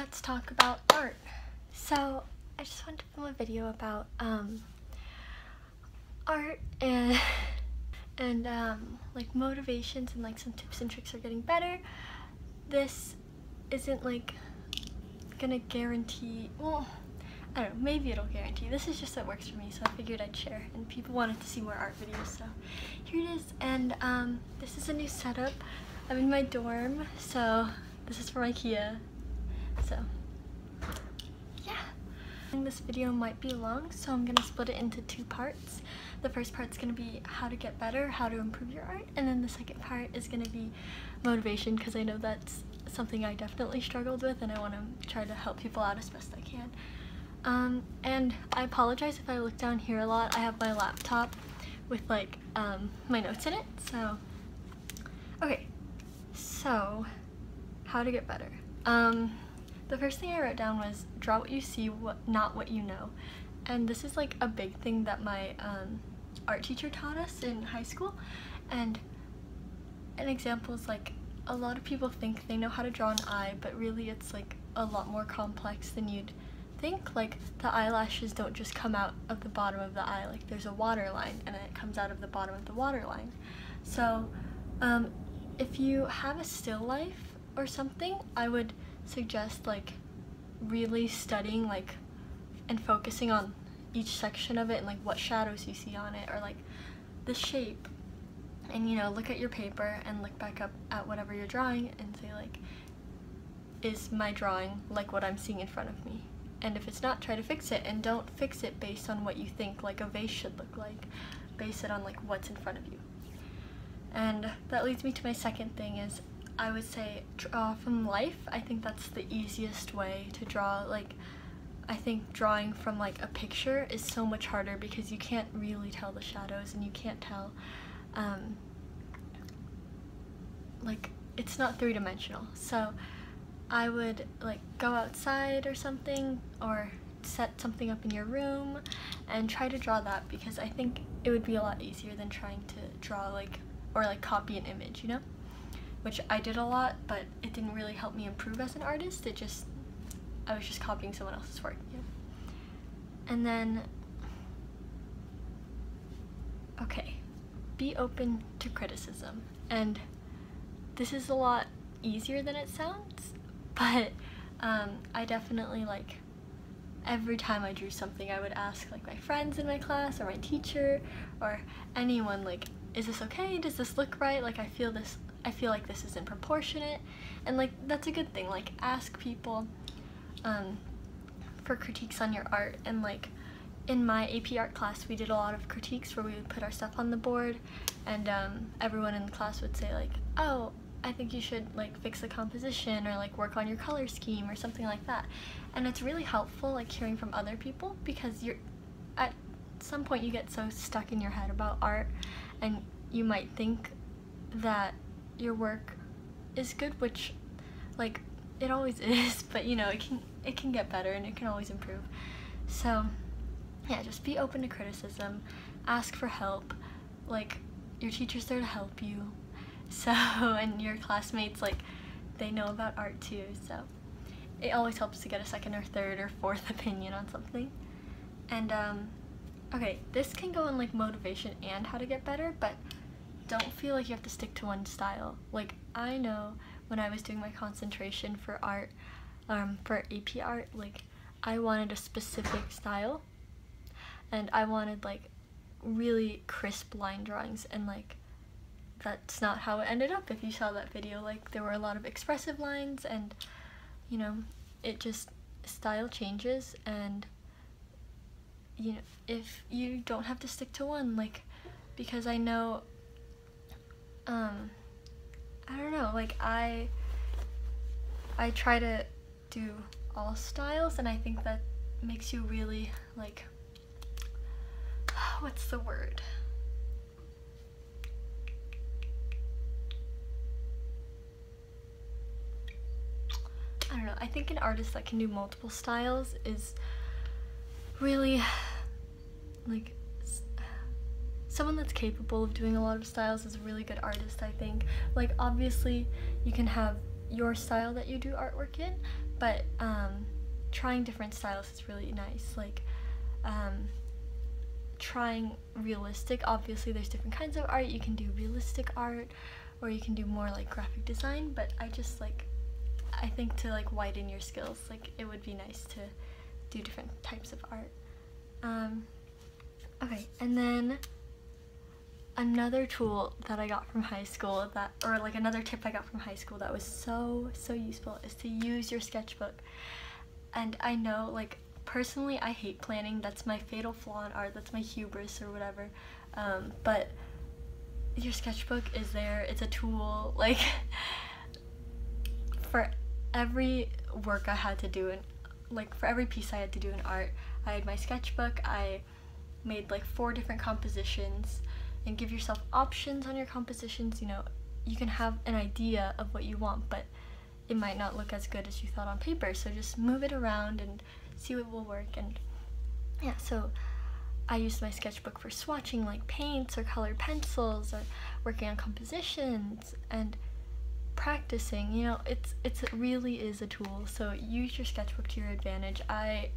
let's talk about art. So I just wanted to film a video about art and like motivations and like some tips and tricks for getting better. This isn't like gonna guarantee, well, I don't know, maybe it'll guarantee. This is just what works for me, so I figured I'd share, and people wanted to see more art videos, so here it is. And this is a new setup. I'm in my dorm, so this is from IKEA. So yeah, this video might be long, so I'm gonna split it into two parts. The first part's gonna be how to get better, how to improve your art, and then the second part is gonna be motivation, because I know that's something I definitely struggled with, and I want to try to help people out as best I can. And I apologize if I look down here a lot. I have my laptop with like my notes in it. So okay, so how to get better. The first thing I wrote down was draw what you see, not what you know. And this is like a big thing that my art teacher taught us in high school. And an example is like, a lot of people think they know how to draw an eye, but really it's like a lot more complex than you'd think. Like the eyelashes don't just come out of the bottom of the eye, like there's a water line and then it comes out of the bottom of the water line. So if you have a still life or something, I would suggest like really studying like and focusing on each section of it and like what shadows you see on it, or like the shape. And you know, look at your paper and look back up at whatever you're drawing and say like, is my drawing like what I'm seeing in front of me? And if it's not, try to fix it, and don't fix it based on what you think like a vase should look like. Base it on like what's in front of you. And that leads me to my second thing is, I would say draw from life. I think that's the easiest way to draw. Like, I think drawing from like a picture is so much harder because you can't really tell the shadows and you can't tell like it's not three-dimensional. So I would like go outside or something, or set something up in your room and try to draw that, because I think it would be a lot easier than trying to draw like, or like copy an image, you know? Which I did a lot, but it didn't really help me improve as an artist. I was just copying someone else's work, you know? And then, okay, be open to criticism. And this is a lot easier than it sounds, but I definitely, like, every time I drew something, I would ask like my friends in my class or my teacher or anyone, like, is this okay? Does this look right? Like, I feel like this isn't proportionate. And like, that's a good thing. Like, ask people for critiques on your art. And like in my AP art class, we did a lot of critiques where we would put our stuff on the board, and everyone in the class would say like, oh, I think you should like fix the composition, or like work on your color scheme or something like that. And it's really helpful like hearing from other people, because you're at some point you get so stuck in your head about art, and you might think that your work is good, which like it always is, but you know, it can get better and it can always improve. So yeah, just be open to criticism, ask for help. Like, your teacher's there to help you, so, and your classmates, like, they know about art too, so it always helps to get a second or third or fourth opinion on something. And okay, this can go in like motivation and how to get better, but don't feel like you have to stick to one style. Like, I know when I was doing my concentration for art, for AP art, like, I wanted a specific style, and I wanted like really crisp line drawings, and like that's not how it ended up. If you saw that video, like, there were a lot of expressive lines, and you know, it just, style changes, and you know, if you don't have to stick to one, like, because I know I don't know, like, I try to do all styles, and I think that makes you really like, what's the word? I don't know, I think an artist that can do multiple styles is really, like, someone that's capable of doing a lot of styles is a really good artist, I think. Like, obviously, you can have your style that you do artwork in, but trying different styles is really nice. Like trying realistic, obviously there's different kinds of art. You can do realistic art or you can do more like graphic design, but I think to like widen your skills, like it would be nice to do different types of art. Okay, and then another tool that I got from high school another tip I got from high school that was so useful is to use your sketchbook. And I know, like, personally I hate planning. That's my fatal flaw in art. That's my hubris or whatever. But your sketchbook is there. It's a tool. Like, for every work I had to do, and like for every piece I had to do in art, I had my sketchbook. I made like 4 different compositions. And give yourself options on your compositions. You know, you can have an idea of what you want, but it might not look as good as you thought on paper, so just move it around and see what will work. And yeah, so I used my sketchbook for swatching like paints or colored pencils, or working on compositions and practicing. You know, it really is a tool, so use your sketchbook to your advantage. I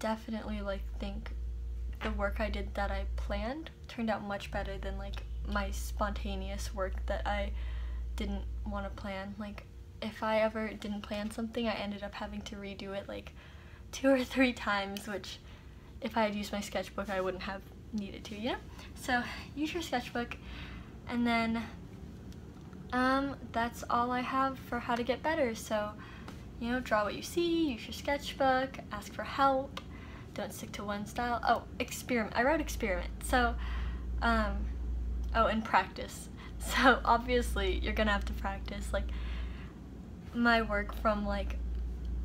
definitely think the work I did that I planned turned out much better than like my spontaneous work that I didn't want to plan. Like, if I ever didn't plan something, I ended up having to redo it like 2 or 3 times, which if I had used my sketchbook I wouldn't have needed to, you know? So use your sketchbook. And then that's all I have for how to get better. So, you know, draw what you see, use your sketchbook, ask for help, don't stick to one style. Oh, experiment. I wrote experiment. So, and practice. So obviously you're gonna have to practice. Like, my work from like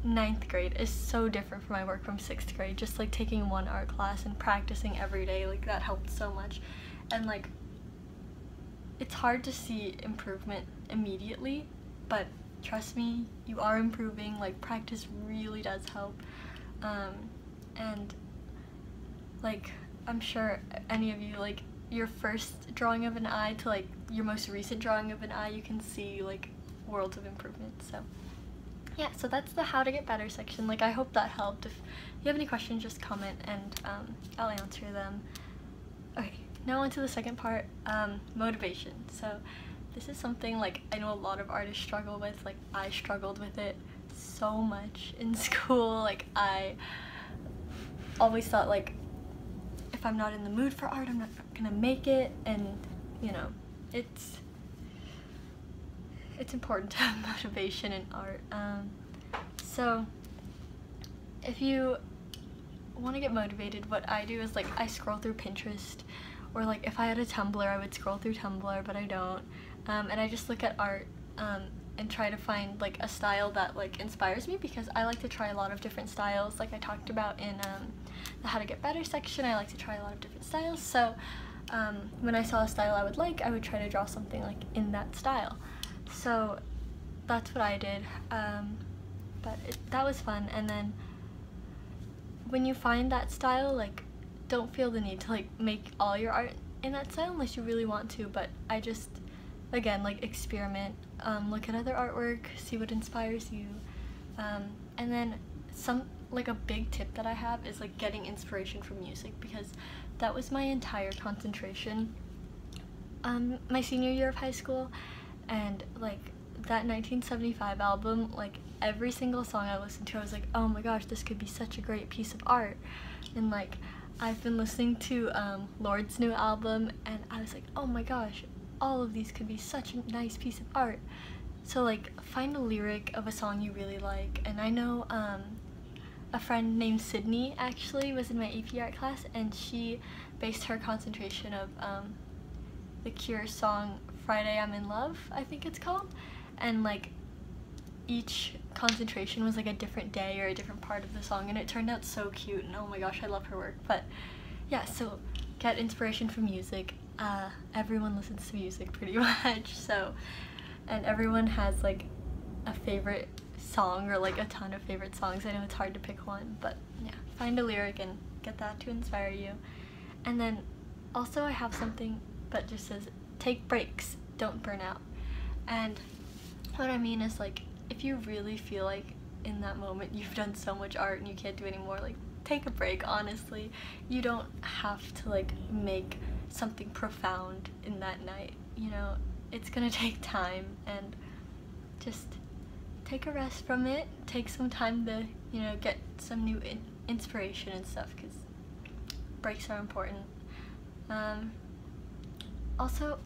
9th grade is so different from my work from 6th grade. Just like taking one art class and practicing every day, like that helped so much. And like, it's hard to see improvement immediately, but trust me, you are improving. Like, practice really does help. And like, I'm sure any of you, like your first drawing of an eye to like your most recent drawing of an eye, you can see like worlds of improvement. So yeah, so that's the how to get better section. Like, I hope that helped. If you have any questions, just comment and I'll answer them. Okay, now on to the second part, motivation. So this is something like I know a lot of artists struggle with. Like, I struggled with it so much in school. Like, I always thought like, if I'm not in the mood for art, I'm not gonna make it. And you know, it's important to have motivation in art. So if you want to get motivated, what I do is like I scroll through Pinterest, or like if I had a Tumblr I would scroll through Tumblr, but I don't. And I just look at art and try to find like a style that like inspires me, because I like to try a lot of different styles. Like I talked about in the how to get better section, I like to try a lot of different styles. So when I saw a style I would try to draw something like in that style. So that's what I did, but that was fun. And then when you find that style, like, don't feel the need to like make all your art in that style unless you really want to. But I just, again, like, experiment, look at other artwork, see what inspires you, and then like a big tip that I have is like getting inspiration from music, because that was my entire concentration my senior year of high school. And like that 1975 album, like every single song I listened to I was like, oh my gosh, this could be such a great piece of art. And like I've been listening to Lord's new album and I was like, oh my gosh, all of these could be such a nice piece of art. So like find a lyric of a song you really like. And I know a friend named Sydney actually was in my AP art class, and she based her concentration of the Cure song Friday I'm in Love, I think it's called, and like each concentration was like a different day or a different part of the song, and it turned out so cute. And oh my gosh, I love her work. But yeah, so get inspiration from music. Everyone listens to music pretty much, so, and everyone has like a favorite song or like a ton of favorite songs. I know it's hard to pick one, but yeah, find a lyric and get that to inspire you. And then also I have something that just says take breaks, don't burn out. And what I mean is, like, if you really feel like in that moment. You've done so much art and you can't do anymore. Like, take a break, honestly. You don't have to like make something profound in that night, you know. It's gonna take time, and just take a rest from it. Take some time to, you know, get some new inspiration and stuff, because breaks are important. Also,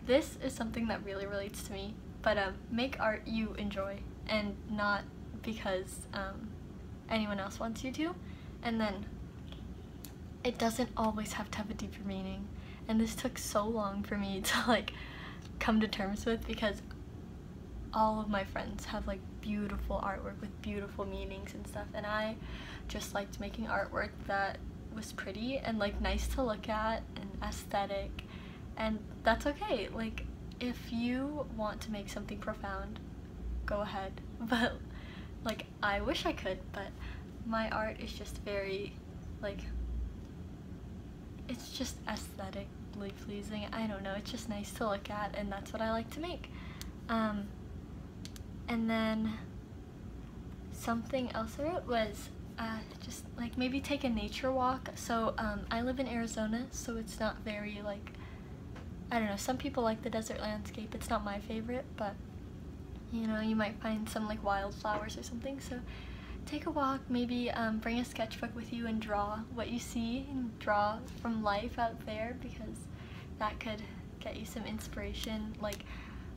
this is something that really relates to me, but make art you enjoy and not because anyone else wants you to. And then it doesn't always have to have a deeper meaning, and this took so long for me to like come to terms with, because all of my friends have like beautiful artwork with beautiful meanings and stuff, and I just liked making artwork that was pretty and like nice to look at and aesthetic. And that's okay. Like, if you want to make something profound, go ahead. But like, I wish I could, but my art is just very like, it's just aesthetically pleasing. I don't know, it's just nice to look at, and that's what I like to make. And then something else I wrote was just like maybe take a nature walk. So I live in Arizona, so it's not very like, I don't know, some people like the desert landscape. It's not my favorite, but you know, you might find some like wildflowers or something. So take a walk, maybe bring a sketchbook with you and draw what you see and draw from life out there, because that could get you some inspiration. Like,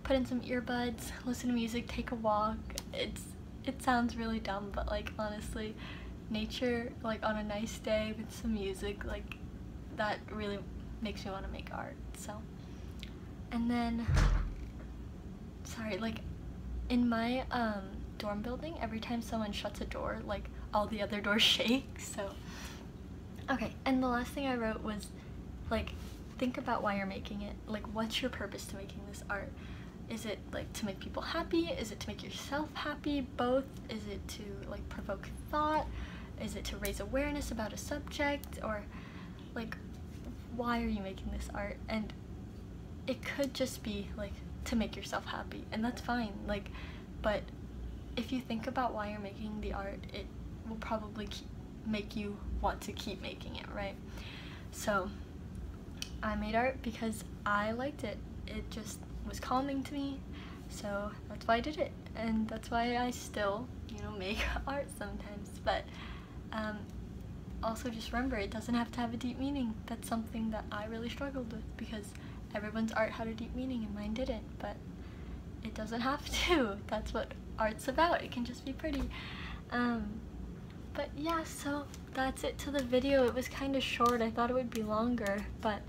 put in some earbuds, listen to music, take a walk. It sounds really dumb, but like honestly, nature, like on a nice day with some music, like that really makes me want to make art. So, and then, sorry, like in my dorm building, every time someone shuts a door, like all the other doors shake. So okay, and the last thing I wrote was like, think about why you're making it. Like, what's your purpose to making this art? Is it like to make people happy? Is it to make yourself happy? Both? Is it to like provoke thought? Is it to raise awareness about a subject? Or like, why are you making this art? And it could just be like to make yourself happy, and that's fine. Like, but if you think about why you're making the art, it will probably make you want to keep making it, right? So I made art because I liked it. It just was calming to me, so that's why I did it, and that's why I still, you know, make art sometimes. But also just remember, it doesn't have to have a deep meaning. That's something that I really struggled with, because everyone's art had a deep meaning and mine didn't, but it doesn't have to. That's what art's about. It can just be pretty. But yeah, so that's it to the video. It was kind of short. I thought it would be longer, but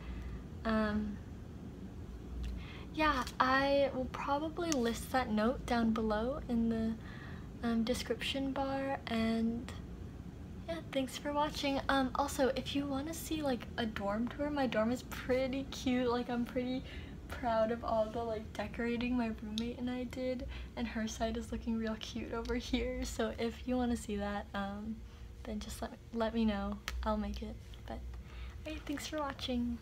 yeah, I will probably list that note down below in the description bar. And yeah, thanks for watching. Also, if you want to see like a dorm tour, my dorm is pretty cute. Like, I'm pretty proud of all the like decorating my roommate and I did, and her side is looking real cute over here. So if you want to see that, then just let me know. I'll make it. But alright, thanks for watching.